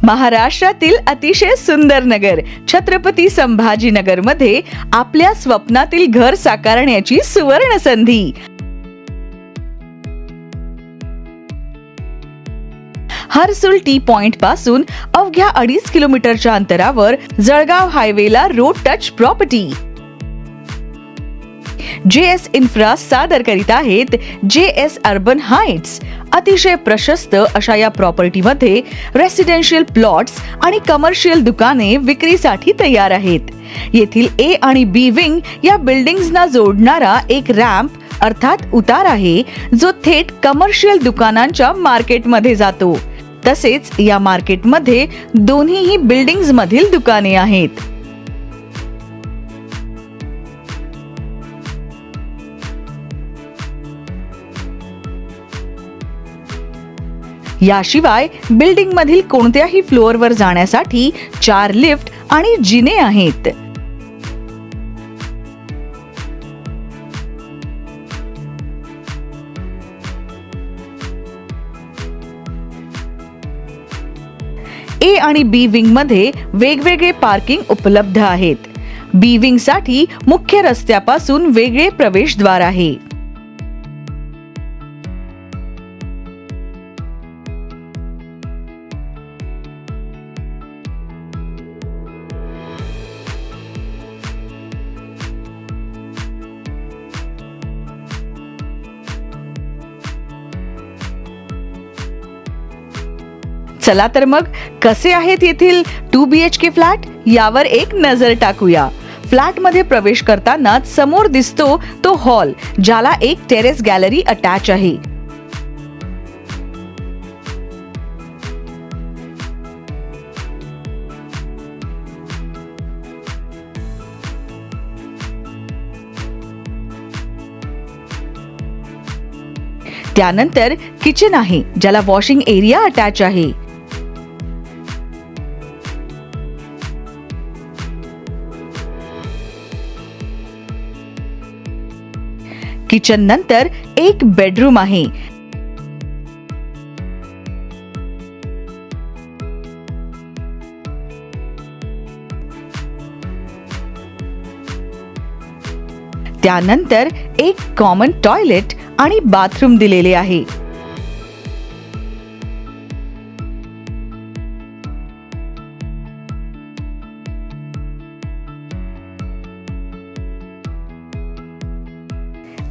महाराष्ट्रातील अतिशय सुंदर नगर छत्रपती संभाजीनगर मध्ये आपल्या स्वप्नातील घर साकारण्याची सुवर्ण संधी. हर्सुल टी पॉइंट पासून अवघ्या 2.5 किलोमीटरच्या अंतरावर जळगाव हायवेला road touch property. JS infra सादर करीत आहेत JS अर्बन हाइट्स. अतिशय प्रशस्त अशा या प्रॉपर्टीमध्ये रेसिडेन्शियल प्लॉट्स आणि कमर्शियल दुकाने विक्रीसाठी तयार आहेत. येथील A आणि B विंग या बिल्डिंग्सना जोडणारा एक रॅम्प अर्थात उतार आहे जो थेट कमर्शियल दुकानांच्या मार्केटमध्ये जातो. तसेच या मार्केटमध्ये दोन्हीही बिल्डिंग्स मधील दुकाने आहेत. याशिवाय बिल्डिंग मधील कोणत्याही फ्लोअरवर जाण्यासाठी 4 लिफ्ट आणि जिने आहेत. A आणि B विंग मध्ये वेगवेगळे पार्किंग उपलब्ध आहेत. B विंग साठी मुख्य रस्त्यापासून वेगळे प्रवेशद्वार आहे. चला तर मग कसे आहेत येथील 2 BHK फ्लॅट यावर एक नजर टाकूया. फ्लॅट मध्ये प्रवेश करताना समोर दिसतो तो हॉल ज्याला एक टेरेस गॅलरी अटॅच आहे. त्यानंतर किचन आहे ज्याला वॉशिंग एरिया अटॅच आहे. किचन नंतर एक बेडरूम आहे. त्यानंतर एक कॉमन टॉयलेट आणि बाथरूम दिलेले आहे.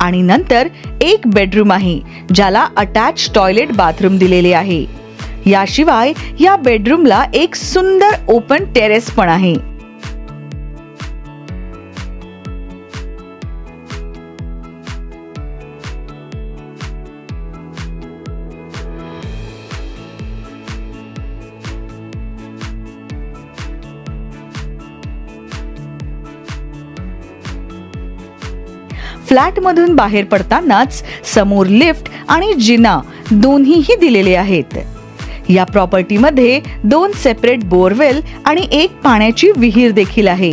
आणि नंतर एक बेडरूम आहे ज्याला अटॅच टॉयलेट बाथरूम दिलेले आहे. याशिवाय या बेडरूमला एक सुंदर ओपन टेरेस पण आहे. फ्लॅट मधून बाहेर पडतानाच समोर लिफ्ट आणि जिना दोन्हीही दिलेले आहेत. या प्रॉपर्टीमध्ये 2 सेपरेट बोरवेल आणि एक पाण्याची विहीर देखील आहे.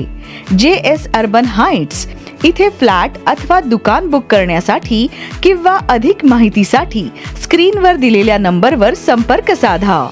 JS अर्बन हाइट्स इथे फ्लॅट अथवा दुकान बुक करण्यासाठी किंवा अधिक माहितीसाठी स्क्रीनवर दिलेल्या नंबरवर संपर्क साधा.